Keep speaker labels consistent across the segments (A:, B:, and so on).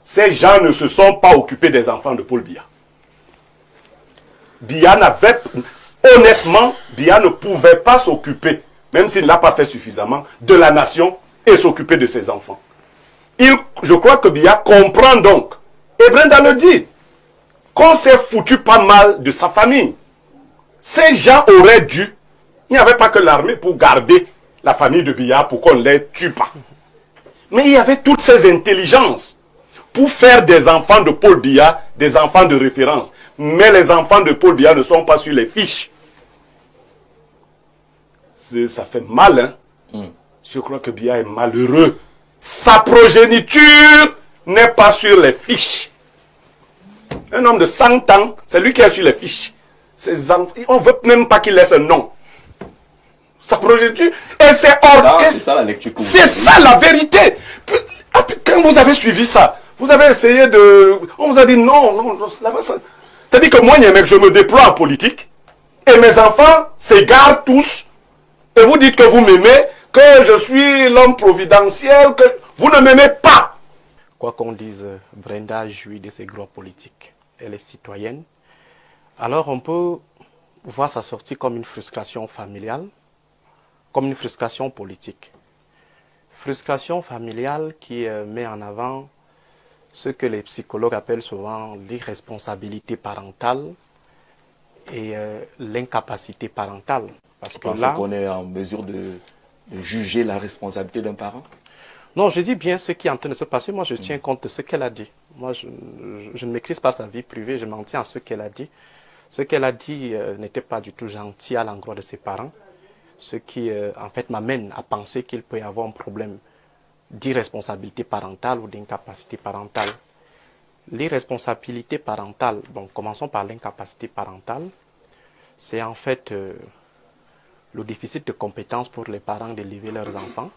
A: ces gens ne se sont pas occupés des enfants de Paul Biya. Biya n'avait... Honnêtement, Biya ne pouvait pas s'occuper, même s'il ne l'a pas fait suffisamment, de la nation et s'occuper de ses enfants. Je crois que Biya comprend donc, et Brenda le dit, qu'on s'est foutu pas mal de sa famille. Ces gens auraient dû, il n'y avait pas que l'armée pour garder la famille de Biya pour qu'on ne les tue pas. Mais il y avait toutes ces intelligences pour faire des enfants de Paul Biya des enfants de référence. Mais les enfants de Paul Biya ne sont pas sur les fiches. Ça fait mal, hein? Je crois que Biya est malheureux. Sa progéniture n'est pas sur les fiches. Un homme de 100 ans, c'est lui qui est sur les fiches. On ne veut même pas qu'il laisse un nom. Sa progéniture, et c'est orchestre. C'est ça la lecture. C'est ça la vérité. Quand vous avez suivi ça, vous avez essayé de... On vous a dit non, c'est-à-dire que moi, mec, je me déploie en politique, et mes enfants s'égarent tous, et vous dites que vous m'aimez, que je suis l'homme providentiel, que vous ne m'aimez pas.
B: Quoi qu'on dise, Brenda jouit de ses droits politiques. Elle est citoyenne. Alors on peut voir sa sortie comme une frustration familiale, comme une frustration politique. Frustration familiale qui met en avant ce que les psychologues appellent souvent l'irresponsabilité parentale et l'incapacité parentale.
C: Parce que là, qu'on est en mesure de juger la responsabilité d'un parent?
B: Non, je dis bien ce qui est en train de se passer. Moi, je tiens compte de ce qu'elle a dit. Moi, je ne maîtrise pas sa vie privée, je m'en tiens à ce qu'elle a dit. Ce qu'elle a dit n'était pas du tout gentil à l'endroit de ses parents. Ce qui, en fait, m'amène à penser qu'il peut y avoir un problème d'irresponsabilité parentale ou d'incapacité parentale. L'irresponsabilité parentale, bon, commençons par l'incapacité parentale, c'est en fait le déficit de compétences pour les parents d'élever leurs enfants.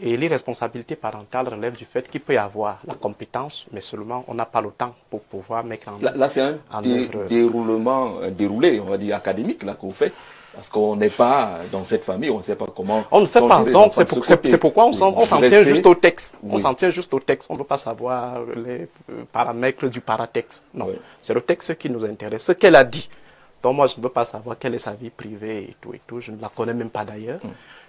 B: Et l'irresponsabilité parentale relève du fait qu'il peut y avoir la compétence, mais seulement on n'a pas le temps pour pouvoir mettre en œuvre.
C: Là, c'est un déroulé, on va dire, académique là, que vous faites. Parce qu'on n'est pas dans cette famille, on ne sait pas comment...
B: On ne sait pas, donc c'est pourquoi on s'en tient juste au texte. On s'en tient juste au texte, on ne veut pas savoir les paramètres du paratexte. Non, c'est le texte qui nous intéresse, ce qu'elle a dit. Donc moi, je ne veux pas savoir quelle est sa vie privée et tout, je ne la connais même pas d'ailleurs.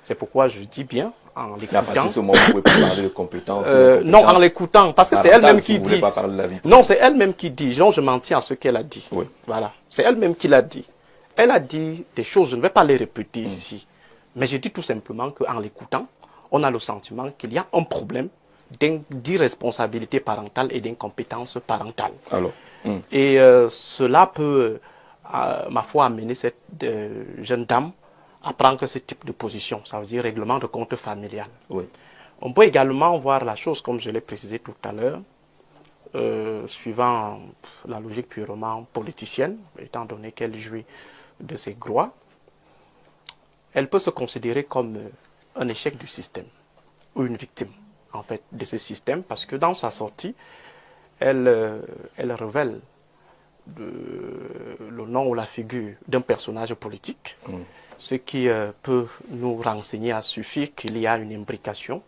B: C'est pourquoi je dis bien, en l'écoutant... À partir de
C: ce moment, vous ne pouvez pas parler de compétences.
B: Non, en l'écoutant, parce que c'est elle-même qui dit... Non, c'est elle-même qui dit, genre je m'en tiens à ce qu'elle a dit. Oui. Voilà, c'est elle-même qui l'a dit. Elle a dit des choses, je ne vais pas les répéter ici, mais je dis tout simplement qu'en l'écoutant, on a le sentiment qu'il y a un problème d'irresponsabilité parentale et d'incompétence parentale.
C: Alors,
B: et cela peut, ma foi, amener cette jeune dame à prendre ce type de position, ça veut dire règlement de compte familial.
C: Oui.
B: On peut également voir la chose, comme je l'ai précisé tout à l'heure, suivant la logique purement politicienne, étant donné qu'elle jouit de ses droits, elle peut se considérer comme un échec du système, ou une victime, en fait, de ce système, parce que dans sa sortie, elle révèle le nom ou la figure d'un personnage politique, ce qui peut nous renseigner à suffire qu'il y a une imbrication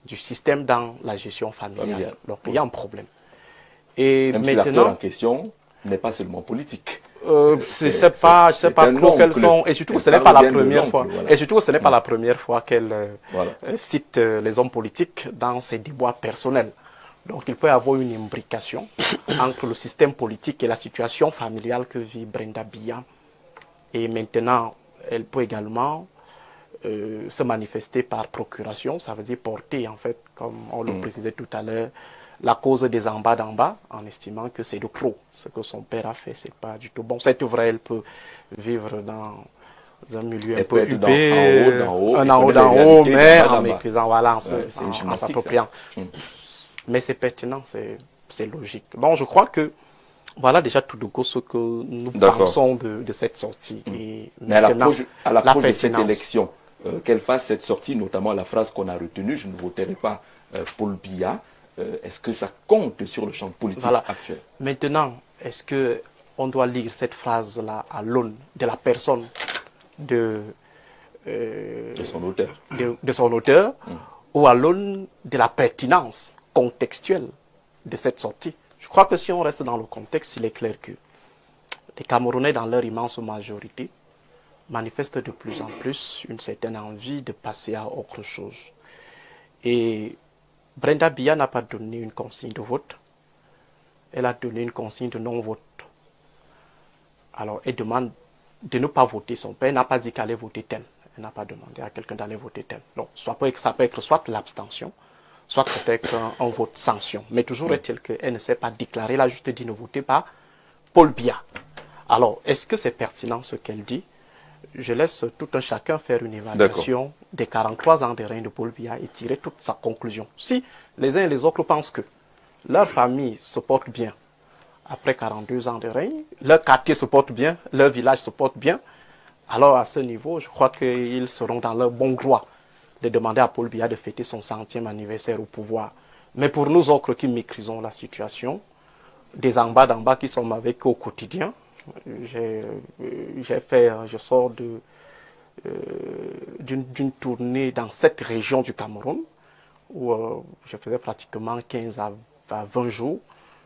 B: du système dans la gestion familiale. Donc il y a un problème. Et
C: même
B: maintenant,
C: si l'acteur en question n'est pas seulement politique.
B: je ne sais pas trop quelles sont, et surtout que ce n'est pas la première fois. Voilà. Et surtout que ce n'est pas la première fois qu'elle cite les hommes politiques dans ses déboires personnels. Donc il peut y avoir une imbrication entre le système politique et la situation familiale que vit Brenda Biya. Et maintenant, elle peut également se manifester par procuration, ça veut dire porter, en fait, comme on le précisait tout à l'heure, la cause des en bas d'en bas, en estimant que c'est de trop. Ce que son père a fait, c'est pas du tout bon. C'est vrai, elle peut vivre dans un milieu un peu huppé, en haut d'en haut, mais en méprisant, voilà, en s'appropriant. Mais c'est pertinent, c'est logique. Bon, je crois que voilà déjà tout de go ce que nous pensons de cette sortie. Et
C: mais à l'approche de cette élection, qu'elle fasse cette sortie, notamment la phrase qu'on a retenue, je ne voterai pas Paul Biya, est-ce que ça compte sur le champ politique actuel?
B: Maintenant, est-ce qu'on doit lire cette phrase-là à l'aune de la personne de
C: son auteur,
B: ou à l'aune de la pertinence contextuelle de cette sortie. Je crois que si on reste dans le contexte, il est clair que les Camerounais, dans leur immense majorité, manifestent de plus en plus une certaine envie de passer à autre chose. Et Brenda Biya n'a pas donné une consigne de vote, elle a donné une consigne de non-vote. Alors, elle demande de ne pas voter son père, elle n'a pas dit qu'elle allait voter tel. Elle n'a pas demandé à quelqu'un d'aller voter tel. Donc, ça peut être soit l'abstention, soit peut-être un vote sanction. Mais toujours est-il qu'elle ne s'est pas déclarée. Elle a juste dit ne votez pas Paul Biya. Alors, est-ce que c'est pertinent ce qu'elle dit? Je laisse tout un chacun faire une évaluation des 43 ans de règne de Paul Biya et tirer toute sa conclusion. Si les uns et les autres pensent que leur famille se porte bien après 42 ans de règne, leur quartier se porte bien, leur village se porte bien, alors à ce niveau, je crois qu'ils seront dans leur bon droit de demander à Paul Biya de fêter son 100e anniversaire au pouvoir. Mais pour nous autres qui maîtrisons la situation, des en bas d'en bas qui sommes avec eux au quotidien, je sors d'une tournée dans cette région du Cameroun où je faisais pratiquement 15 à 20 jours.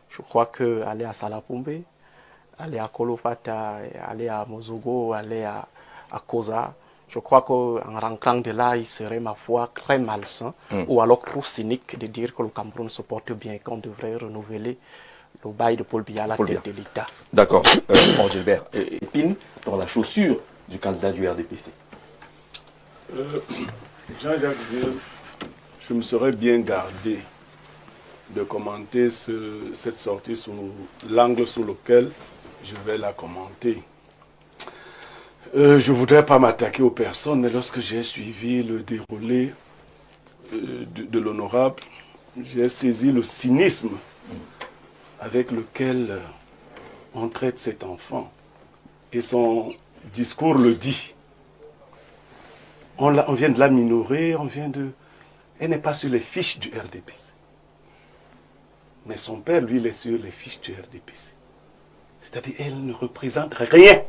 B: Je crois qu'aller à Salapumbe, aller à Kolofata, aller à Mozogo, aller à Koza, je crois qu'en rentrant de là, il serait, ma foi, très malsain ou alors trop cynique de dire que le Cameroun se porte bien et qu'on devrait renouveler le bail de Paul Biya à la tête de l'État.
C: D'accord. Gilbert, épine dans la chaussure du candidat du RDPC.
A: Jean-Jacques Zir, je me serais bien gardé de commenter cette sortie sous l'angle sous lequel je vais la commenter. Je ne voudrais pas m'attaquer aux personnes, mais lorsque j'ai suivi le déroulé de l'honorable, j'ai saisi le cynisme avec lequel on traite cet enfant. Et son discours le dit. On vient de la minorer, elle n'est pas sur les fiches du RDPC. Mais son père, lui, il est sur les fiches du RDPC. C'est-à-dire qu'elle ne représente rien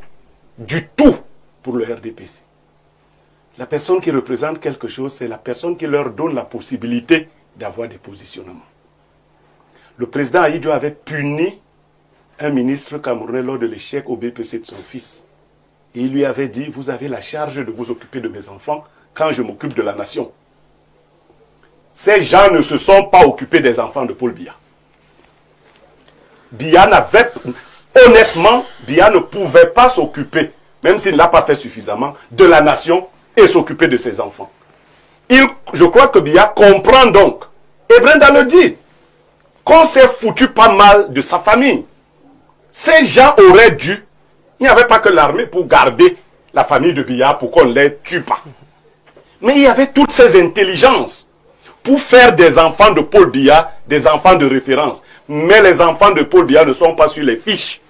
A: du tout pour le RDPC. La personne qui représente quelque chose, c'est la personne qui leur donne la possibilité d'avoir des positionnements. Le président Ahidjo avait puni un ministre camerounais lors de l'échec au BPC de son fils. Et il lui avait dit, vous avez la charge de vous occuper de mes enfants quand je m'occupe de la nation. Ces gens ne se sont pas occupés des enfants de Paul Biya. Honnêtement, Biya ne pouvait pas s'occuper, même s'il ne l'a pas fait suffisamment, de la nation et s'occuper de ses enfants. Je crois que Biya comprend donc, et Brenda le dit, qu'on s'est foutu pas mal de sa famille. Ces gens auraient dû, il n'y avait pas que l'armée pour garder la famille de Biya pour qu'on ne les tue pas. Mais il y avait toutes ces intelligences pour faire des enfants de Paul Biya des enfants de référence. Mais les enfants de Paul Biya ne sont pas sur les fiches.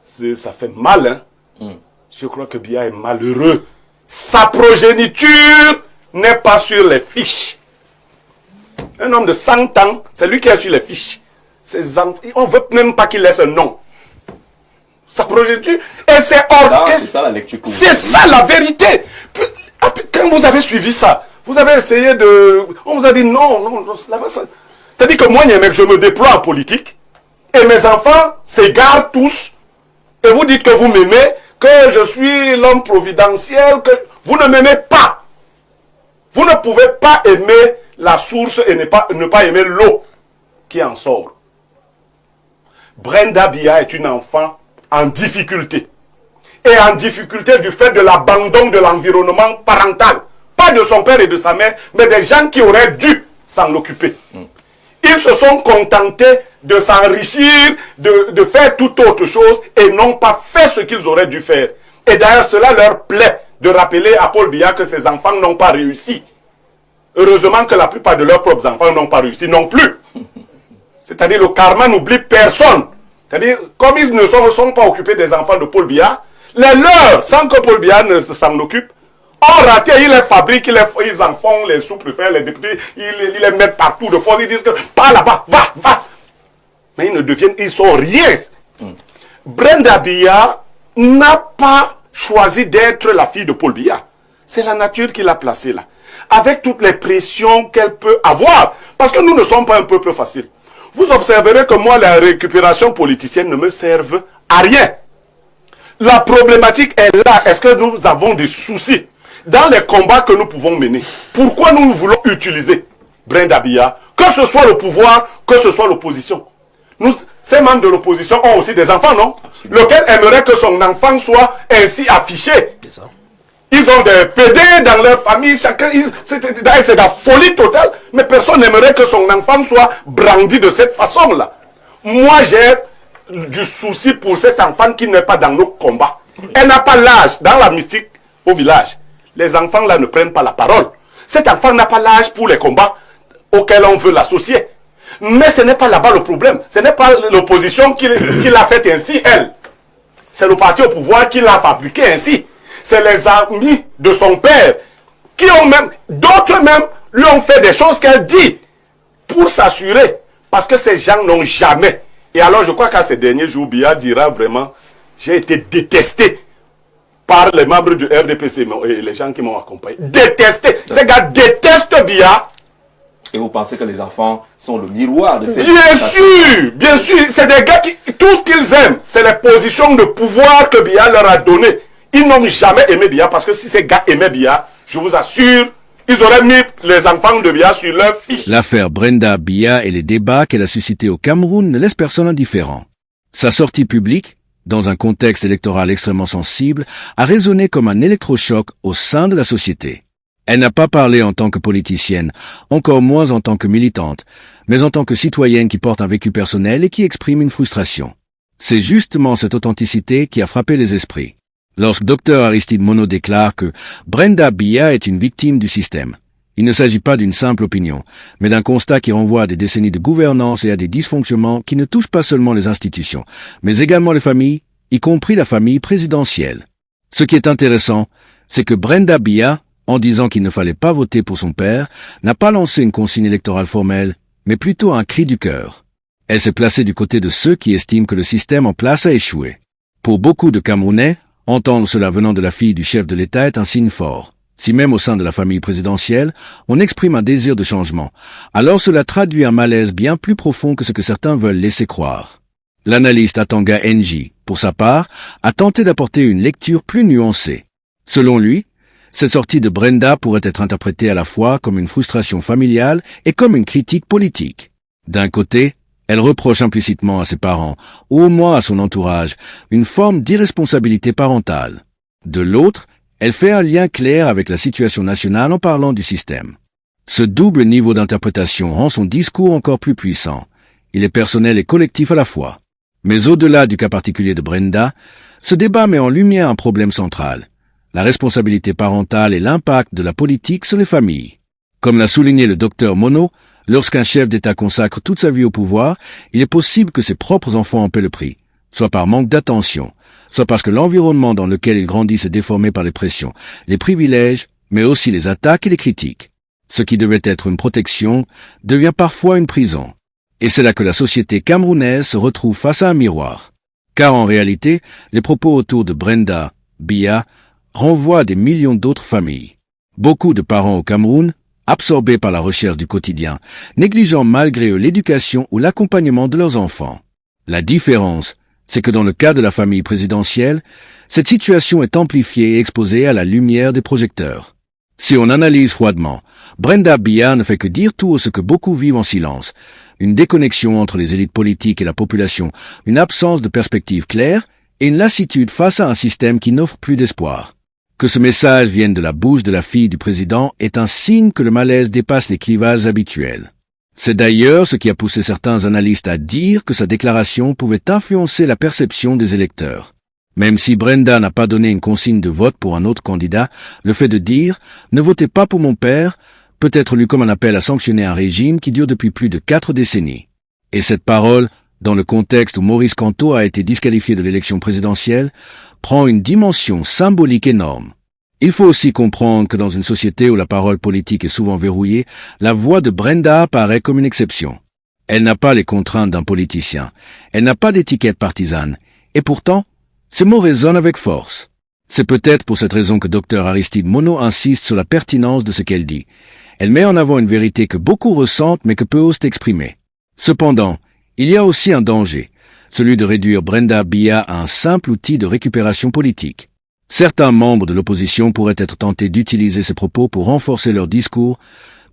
A: Ça fait mal, hein? Je crois que Biya est malheureux. Sa progéniture n'est pas sur les fiches. Un homme de 100 ans, c'est lui qui est sur les fiches. Ses enfants, on ne veut même pas qu'il laisse un nom. Sa progéniture, et c'est orchestre. C'est ça la lecture. C'est ça la vérité. Quand vous avez suivi ça, vous avez essayé de... On vous a dit non, c'est-à-dire que moi, mec, je me déploie en politique, et mes enfants s'égarent tous, et vous dites que vous m'aimez, que je suis l'homme providentiel, que vous ne m'aimez pas. Vous ne pouvez pas aimer la source et ne pas aimer l'eau qui en sort. Brenda Biya est une enfant en difficulté. Et en difficulté du fait de l'abandon de l'environnement parental. Pas de son père et de sa mère, mais des gens qui auraient dû s'en occuper. Ils se sont contentés de s'enrichir, de faire toute autre chose et n'ont pas fait ce qu'ils auraient dû faire. Et d'ailleurs, cela leur plaît de rappeler à Paul Biya que ses enfants n'ont pas réussi. Heureusement que la plupart de leurs propres enfants n'ont pas réussi non plus. C'est-à-dire le karma n'oublie personne. C'est-à-dire, comme ils ne sont pas occupés des enfants de Paul Biya, les leurs, sans que Paul Biya ne s'en occupe, ont raté, ils les fabriquent, ils en font les sous-préfets, les députés, ils les mettent partout de force, ils disent que, pas là-bas, va. Mais ils sont rien. Brenda Biya n'a pas choisi d'être la fille de Paul Biya. C'est la nature qui l'a placée là. Avec toutes les pressions qu'elle peut avoir. Parce que nous ne sommes pas un peuple facile. Vous observerez que moi, la récupération politicienne ne me serve à rien. La problématique est là. Est-ce que nous avons des soucis dans les combats que nous pouvons mener? Pourquoi nous voulons utiliser Brenda Biya, que ce soit le pouvoir, que ce soit l'opposition? Ces membres de l'opposition ont aussi des enfants, non? Lequel aimerait que son enfant soit ainsi affiché? Ils ont des PD dans leur famille, chacun, c'est de la folie totale, mais personne n'aimerait que son enfant soit brandi de cette façon-là. Moi, j'ai du souci pour cet enfant qui n'est pas dans nos combats. Elle n'a pas l'âge, dans la mystique au village. Les enfants là ne prennent pas la parole. Cet enfant n'a pas l'âge pour les combats auxquels on veut l'associer. Mais ce n'est pas là-bas le problème. Ce n'est pas l'opposition qui l'a fait ainsi, elle. C'est le parti au pouvoir qui l'a fabriqué ainsi. C'est les amis de son père qui ont même, d'autres même, lui ont fait des choses qu'elle dit pour s'assurer. Parce que ces gens n'ont jamais. Et alors je crois qu'à ces derniers jours, Biya dira vraiment, j'ai été détesté par les membres du RDPC et les gens qui m'ont accompagné. Détesté. Ces gars détestent Biya.
C: Et vous pensez que les enfants sont le miroir de ces...
A: Bien sûr, c'est des gars qui, tout ce qu'ils aiment, c'est les positions de pouvoir que Biya leur a données. Ils n'ont jamais aimé Biya, parce que si ces gars aimaient Biya, je vous assure, ils auraient mis les enfants de Biya sur leur fiche.
D: L'affaire Brenda Biya et les débats qu'elle a suscités au Cameroun ne laissent personne indifférent. Sa sortie publique, dans un contexte électoral extrêmement sensible, a résonné comme un électrochoc au sein de la société. Elle n'a pas parlé en tant que politicienne, encore moins en tant que militante, mais en tant que citoyenne qui porte un vécu personnel et qui exprime une frustration. C'est justement cette authenticité qui a frappé les esprits. Lorsque Dr Aristide Monod déclare que Brenda Biya est une victime du système, il ne s'agit pas d'une simple opinion, mais d'un constat qui renvoie à des décennies de gouvernance et à des dysfonctionnements qui ne touchent pas seulement les institutions, mais également les familles, y compris la famille présidentielle. Ce qui est intéressant, c'est que Brenda Biya, en disant qu'il ne fallait pas voter pour son père, n'a pas lancé une consigne électorale formelle, mais plutôt un cri du cœur. Elle s'est placée du côté de ceux qui estiment que le système en place a échoué. Pour beaucoup de Camerounais, entendre cela venant de la fille du chef de l'État est un signe fort. Si même au sein de la famille présidentielle, on exprime un désir de changement, alors cela traduit un malaise bien plus profond que ce que certains veulent laisser croire. L'analyste Atanga NJ, pour sa part, a tenté d'apporter une lecture plus nuancée. Selon lui, cette sortie de Brenda pourrait être interprétée à la fois comme une frustration familiale et comme une critique politique. D'un côté, elle reproche implicitement à ses parents, ou au moins à son entourage, une forme d'irresponsabilité parentale. De l'autre, elle fait un lien clair avec la situation nationale en parlant du système. Ce double niveau d'interprétation rend son discours encore plus puissant. Il est personnel et collectif à la fois. Mais au-delà du cas particulier de Brenda, ce débat met en lumière un problème central: la responsabilité parentale et l'impact de la politique sur les familles. Comme l'a souligné le docteur Monod, lorsqu'un chef d'État consacre toute sa vie au pouvoir, il est possible que ses propres enfants en paient le prix, soit par manque d'attention, soit parce que l'environnement dans lequel ils grandissent est déformé par les pressions, les privilèges, mais aussi les attaques et les critiques. Ce qui devait être une protection devient parfois une prison. Et c'est là que la société camerounaise se retrouve face à un miroir. Car en réalité, les propos autour de Brenda Biya renvoient à des millions d'autres familles. Beaucoup de parents au Cameroun, absorbés par la recherche du quotidien, négligeant malgré eux l'éducation ou l'accompagnement de leurs enfants. La différence, c'est que dans le cas de la famille présidentielle, cette situation est amplifiée et exposée à la lumière des projecteurs. Si on analyse froidement, Brenda Biya ne fait que dire tout ce que beaucoup vivent en silence: une déconnexion entre les élites politiques et la population, une absence de perspective claire et une lassitude face à un système qui n'offre plus d'espoir. Que ce message vienne de la bouche de la fille du président est un signe que le malaise dépasse les clivages habituels. C'est d'ailleurs ce qui a poussé certains analystes à dire que sa déclaration pouvait influencer la perception des électeurs. Même si Brenda n'a pas donné une consigne de vote pour un autre candidat, le fait de dire « ne votez pas pour mon père » peut être lu comme un appel à sanctionner un régime qui dure depuis plus de 4 décennies. Et cette parole, dans le contexte où Maurice Kamto a été disqualifié de l'élection présidentielle, prend une dimension symbolique énorme. Il faut aussi comprendre que dans une société où la parole politique est souvent verrouillée, la voix de Brenda apparaît comme une exception. Elle n'a pas les contraintes d'un politicien, elle n'a pas d'étiquette partisane, et pourtant, ces mots résonnent avec force. C'est peut-être pour cette raison que Dr Aristide Monod insiste sur la pertinence de ce qu'elle dit. Elle met en avant une vérité que beaucoup ressentent mais que peu osent exprimer. Cependant, il y a aussi un danger, celui de réduire Brenda Biya à un simple outil de récupération politique. Certains membres de l'opposition pourraient être tentés d'utiliser ces propos pour renforcer leur discours,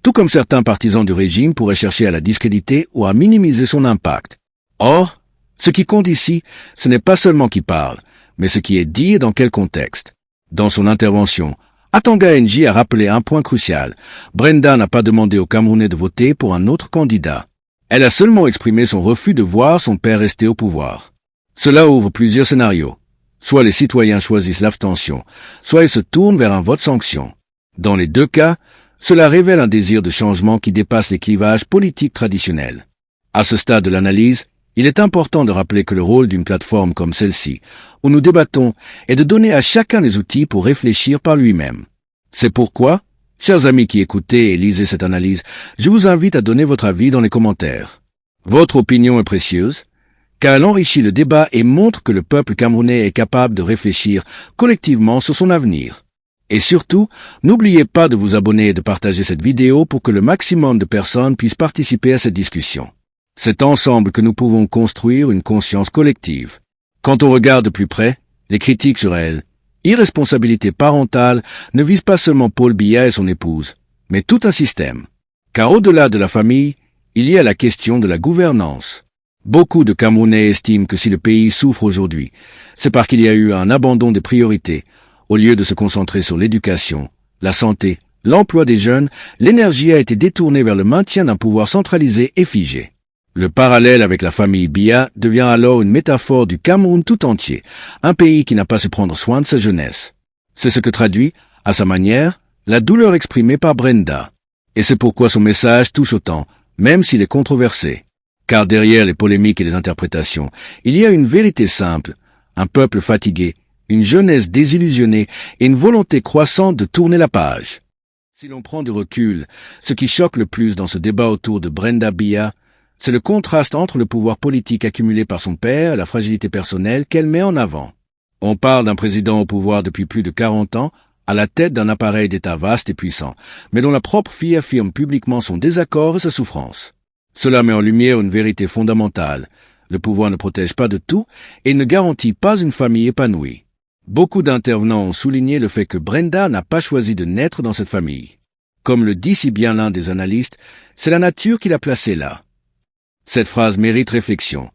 D: tout comme certains partisans du régime pourraient chercher à la discréditer ou à minimiser son impact. Or, ce qui compte ici, ce n'est pas seulement qui parle, mais ce qui est dit et dans quel contexte. Dans son intervention, Atanga NJ a rappelé un point crucial. Brenda n'a pas demandé aux Camerounais de voter pour un autre candidat. Elle a seulement exprimé son refus de voir son père rester au pouvoir. Cela ouvre plusieurs scénarios. Soit les citoyens choisissent l'abstention, soit ils se tournent vers un vote sanction. Dans les deux cas, cela révèle un désir de changement qui dépasse les clivages politiques traditionnels. À ce stade de l'analyse, il est important de rappeler que le rôle d'une plateforme comme celle-ci, où nous débattons, est de donner à chacun les outils pour réfléchir par lui-même. C'est pourquoi, chers amis qui écoutez et lisez cette analyse, je vous invite à donner votre avis dans les commentaires. Votre opinion est précieuse, car elle enrichit le débat et montre que le peuple camerounais est capable de réfléchir collectivement sur son avenir. Et surtout, n'oubliez pas de vous abonner et de partager cette vidéo pour que le maximum de personnes puissent participer à cette discussion. C'est ensemble que nous pouvons construire une conscience collective. Quand on regarde de plus près, les critiques sur elle, irresponsabilité parentale, ne visent pas seulement Paul Biya et son épouse, mais tout un système. Car au-delà de la famille, il y a la question de la gouvernance. Beaucoup de Camerounais estiment que si le pays souffre aujourd'hui, c'est parce qu'il y a eu un abandon des priorités. Au lieu de se concentrer sur l'éducation, la santé, l'emploi des jeunes, l'énergie a été détournée vers le maintien d'un pouvoir centralisé et figé. Le parallèle avec la famille Biya devient alors une métaphore du Cameroun tout entier, un pays qui n'a pas su prendre soin de sa jeunesse. C'est ce que traduit, à sa manière, la douleur exprimée par Brenda. Et c'est pourquoi son message touche autant, même s'il est controversé. Car derrière les polémiques et les interprétations, il y a une vérité simple, un peuple fatigué, une jeunesse désillusionnée et une volonté croissante de tourner la page. Si l'on prend du recul, ce qui choque le plus dans ce débat autour de Brenda Biya, c'est le contraste entre le pouvoir politique accumulé par son père et la fragilité personnelle qu'elle met en avant. On parle d'un président au pouvoir depuis plus de 40 ans, à la tête d'un appareil d'État vaste et puissant, mais dont la propre fille affirme publiquement son désaccord et sa souffrance. Cela met en lumière une vérité fondamentale. Le pouvoir ne protège pas de tout et ne garantit pas une famille épanouie. Beaucoup d'intervenants ont souligné le fait que Brenda n'a pas choisi de naître dans cette famille. Comme le dit si bien l'un des analystes, c'est la nature qui l'a placée là. Cette phrase mérite réflexion,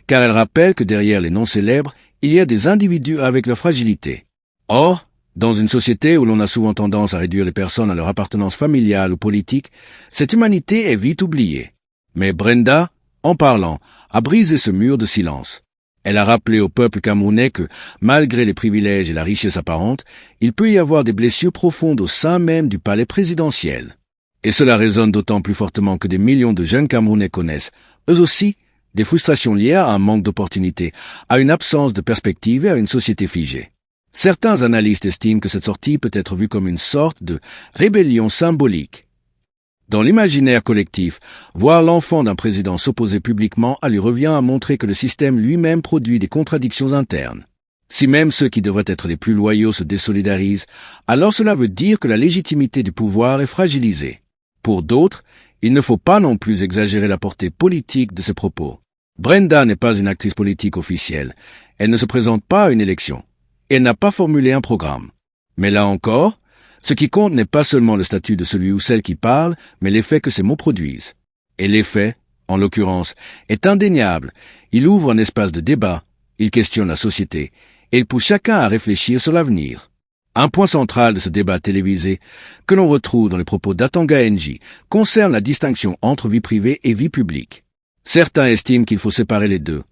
D: car elle rappelle que derrière les noms célèbres, il y a des individus avec leur fragilité. Or, dans une société où l'on a souvent tendance à réduire les personnes à leur appartenance familiale ou politique, cette humanité est vite oubliée. Mais Brenda, en parlant, a brisé ce mur de silence. Elle a rappelé au peuple camerounais que, malgré les privilèges et la richesse apparente, il peut y avoir des blessures profondes au sein même du palais présidentiel. Et cela résonne d'autant plus fortement que des millions de jeunes Camerounais connaissent, eux aussi, des frustrations liées à un manque d'opportunités, à une absence de perspective et à une société figée. Certains analystes estiment que cette sortie peut être vue comme une sorte de rébellion symbolique. Dans l'imaginaire collectif, voir l'enfant d'un président s'opposer publiquement lui revient à montrer que le système lui-même produit des contradictions internes. Si même ceux qui devraient être les plus loyaux se désolidarisent, alors cela veut dire que la légitimité du pouvoir est fragilisée. Pour d'autres, il ne faut pas non plus exagérer la portée politique de ces propos. Brenda n'est pas une actrice politique officielle. Elle ne se présente pas à une élection. Elle n'a pas formulé un programme. Mais là encore, ce qui compte n'est pas seulement le statut de celui ou celle qui parle, mais l'effet que ces mots produisent. Et l'effet, en l'occurrence, est indéniable. Il ouvre un espace de débat, il questionne la société, et il pousse chacun à réfléchir sur l'avenir. Un point central de ce débat télévisé, que l'on retrouve dans les propos d'Atanga NJ, concerne la distinction entre vie privée et vie publique. Certains estiment qu'il faut séparer les deux.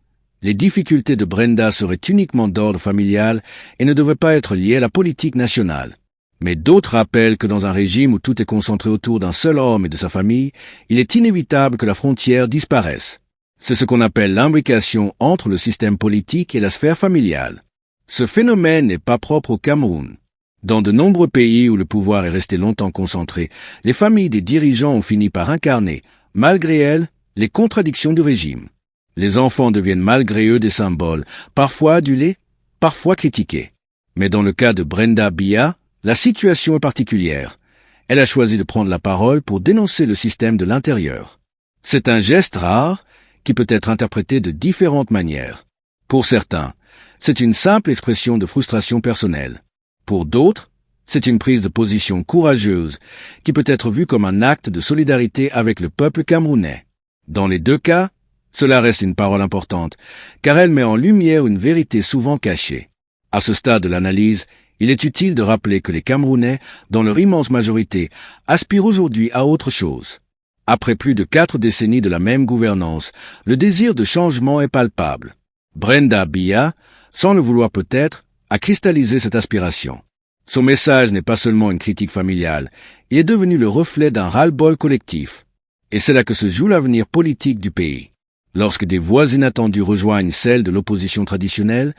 D: Les difficultés de Brenda seraient uniquement d'ordre familial et ne devraient pas être liées à la politique nationale. Mais d'autres rappellent que dans un régime où tout est concentré autour d'un seul homme et de sa famille, il est inévitable que la frontière disparaisse. C'est ce qu'on appelle l'imbrication entre le système politique et la sphère familiale. Ce phénomène n'est pas propre au Cameroun. Dans de nombreux pays où le pouvoir est resté longtemps concentré, les familles des dirigeants ont fini par incarner, malgré elles, les contradictions du régime. Les enfants deviennent malgré eux des symboles, parfois adulés, parfois critiqués. Mais dans le cas de Brenda Biya, la situation est particulière. Elle a choisi de prendre la parole pour dénoncer le système de l'intérieur. C'est un geste rare qui peut être interprété de différentes manières. Pour certains, c'est une simple expression de frustration personnelle. Pour d'autres, c'est une prise de position courageuse qui peut être vue comme un acte de solidarité avec le peuple camerounais. Dans les deux cas, cela reste une parole importante, car elle met en lumière une vérité souvent cachée. À ce stade de l'analyse, il est utile de rappeler que les Camerounais, dans leur immense majorité, aspirent aujourd'hui à autre chose. Après plus de 4 décennies de la même gouvernance, le désir de changement est palpable. Brenda Biya, sans le vouloir peut-être, a cristallisé cette aspiration. Son message n'est pas seulement une critique familiale, il est devenu le reflet d'un ras-le-bol collectif. Et c'est là que se joue l'avenir politique du pays. Lorsque des voix inattendues rejoignent celles de l'opposition traditionnelle,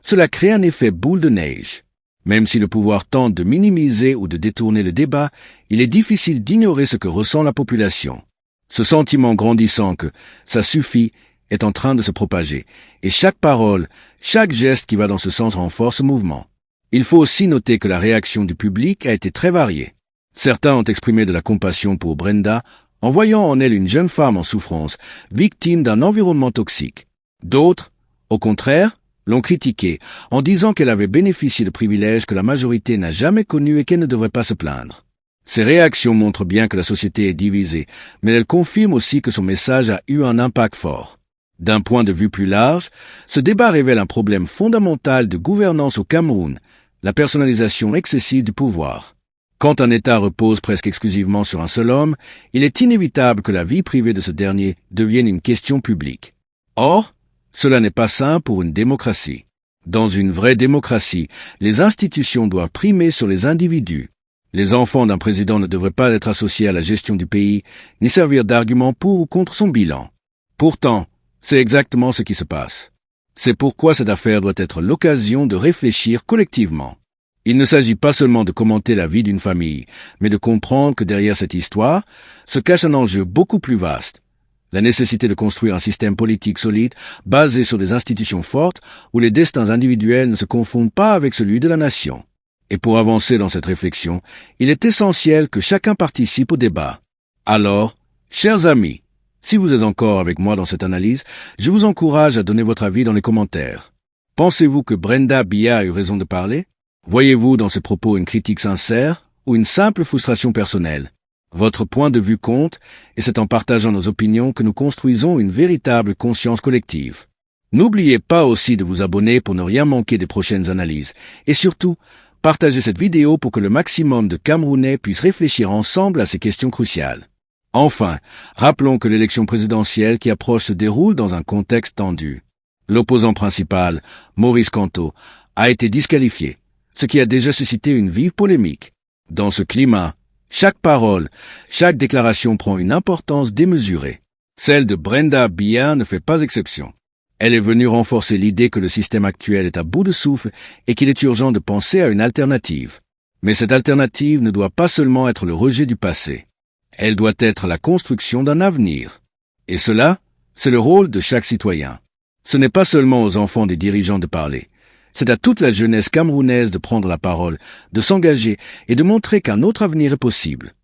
D: cela crée un effet boule de neige. Même si le pouvoir tente de minimiser ou de détourner le débat, il est difficile d'ignorer ce que ressent la population. Ce sentiment grandissant que « ça suffit » est en train de se propager, et chaque parole, chaque geste qui va dans ce sens renforce ce mouvement. Il faut aussi noter que la réaction du public a été très variée. Certains ont exprimé de la compassion pour Brenda, en voyant en elle une jeune femme en souffrance, victime d'un environnement toxique. D'autres, au contraire, l'ont critiquée en disant qu'elle avait bénéficié de privilèges que la majorité n'a jamais connus et qu'elle ne devrait pas se plaindre. Ces réactions montrent bien que la société est divisée, mais elles confirment aussi que son message a eu un impact fort. D'un point de vue plus large, ce débat révèle un problème fondamental de gouvernance au Cameroun, la personnalisation excessive du pouvoir. Quand un État repose presque exclusivement sur un seul homme, il est inévitable que la vie privée de ce dernier devienne une question publique. Or, cela n'est pas sain pour une démocratie. Dans une vraie démocratie, les institutions doivent primer sur les individus. Les enfants d'un président ne devraient pas être associés à la gestion du pays, ni servir d'argument pour ou contre son bilan. Pourtant, c'est exactement ce qui se passe. C'est pourquoi cette affaire doit être l'occasion de réfléchir collectivement. Il ne s'agit pas seulement de commenter la vie d'une famille, mais de comprendre que derrière cette histoire se cache un enjeu beaucoup plus vaste. La nécessité de construire un système politique solide, basé sur des institutions fortes, où les destins individuels ne se confondent pas avec celui de la nation. Et pour avancer dans cette réflexion, il est essentiel que chacun participe au débat. Alors, chers amis, si vous êtes encore avec moi dans cette analyse, je vous encourage à donner votre avis dans les commentaires. Pensez-vous que Brenda Biya a eu raison de parler? Voyez-vous dans ses propos une critique sincère ou une simple frustration personnelle? Votre point de vue compte, et c'est en partageant nos opinions que nous construisons une véritable conscience collective. N'oubliez pas aussi de vous abonner pour ne rien manquer des prochaines analyses, et surtout, partagez cette vidéo pour que le maximum de Camerounais puissent réfléchir ensemble à ces questions cruciales. Enfin, rappelons que l'élection présidentielle qui approche se déroule dans un contexte tendu. L'opposant principal, Maurice Kamto, a été disqualifié, ce qui a déjà suscité une vive polémique. Dans ce climat, chaque parole, chaque déclaration prend une importance démesurée. Celle de Brenda Biya ne fait pas exception. Elle est venue renforcer l'idée que le système actuel est à bout de souffle et qu'il est urgent de penser à une alternative. Mais cette alternative ne doit pas seulement être le rejet du passé. Elle doit être la construction d'un avenir. Et cela, c'est le rôle de chaque citoyen. Ce n'est pas seulement aux enfants des dirigeants de parler. C'est à toute la jeunesse camerounaise de prendre la parole, de s'engager et de montrer qu'un autre avenir est possible.